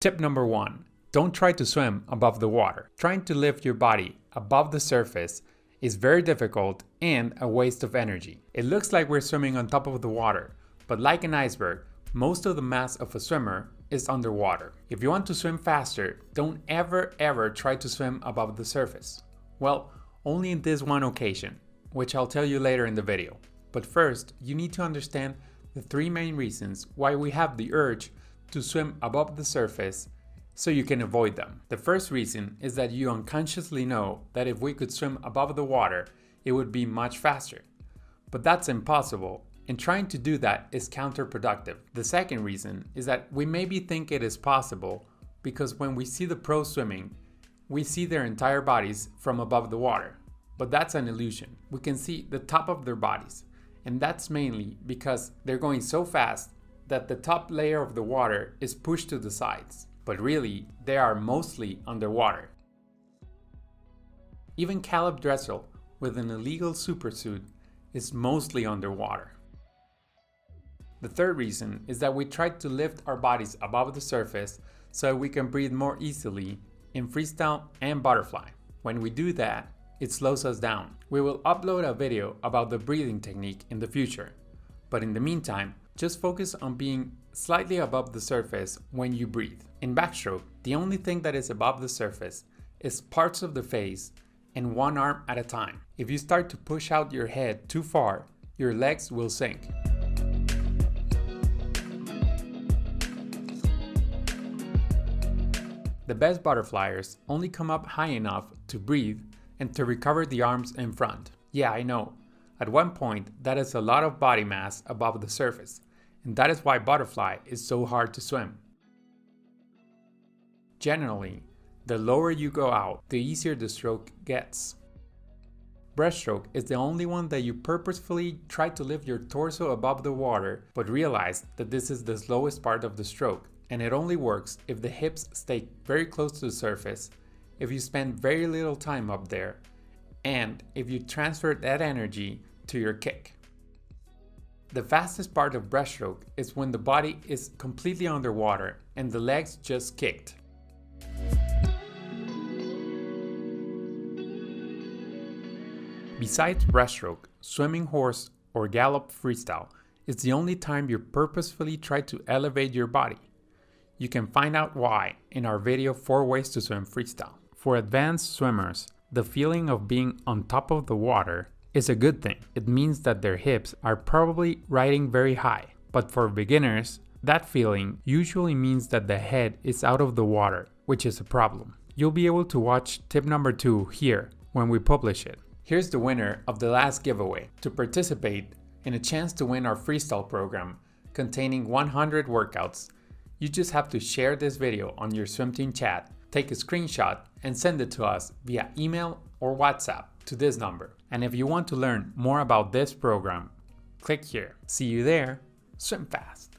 Tip number 1. Don't try to swim above the water. Trying to lift your body above the surface is very difficult and a waste of energy. It looks like we're swimming on top of the water, but like an iceberg, most of the mass of a swimmer is underwater. If you want to swim faster, don't ever try to swim above the surface. Well, only in this one occasion, which I'll tell you later in the video. But first, you need to understand the 3 main reasons why we have the urge to swim above the surface so you can avoid them. The first reason is that you unconsciously know that if we could swim above the water, it would be much faster. But that's impossible, and trying to do that is counterproductive. The second reason is that we maybe think it is possible because when we see the pros swimming, we see their entire bodies from above the water. But that's an illusion. We can see the top of their bodies, and that's mainly because they're going so fast that the top layer of the water is pushed to the sides. But really, they are mostly underwater. Even Caleb Dressel, with an illegal supersuit, is mostly underwater. The third reason is that we try to lift our bodies above the surface so we can breathe more easily in freestyle and butterfly. When we do that, it slows us down. We will upload a video about the breathing technique in the future, but in the meantime, just focus on being slightly above the surface when you breathe. In backstroke, the only thing that is above the surface is parts of the face and one arm at a time. If you start to push out your head too far, your legs will sink. The best butterflyers only come up high enough to breathe and to recover the arms in front. Yeah, I know. At one point, that is a lot of body mass above the surface, and that is why butterfly is so hard to swim. Generally, the lower you go out, the easier the stroke gets. Breaststroke is the only one that you purposefully try to lift your torso above the water, but realize that this is the slowest part of the stroke, and it only works if the hips stay very close to the surface, if you spend very little time up there, and if you transfer that energy to your kick. The fastest part of breaststroke is when the body is completely underwater and the legs just kicked. Besides breaststroke, swimming horse or gallop freestyle is the only time you purposefully try to elevate your body. You can find out why in our video 4 ways to swim freestyle. For advanced swimmers, the feeling of being on top of the water is a good thing. It means that their hips are probably riding very high. But for beginners, that feeling usually means that the head is out of the water, which is a problem. You'll be able to watch tip number 2 here when we publish it. Here's the winner of the last giveaway. To participate in a chance to win our freestyle program containing 100 workouts, you just have to share this video on your swim team chat, take a screenshot, and send it to us via email or WhatsApp to this number. And if you want to learn more about this program, click here. See you there. Swim fast.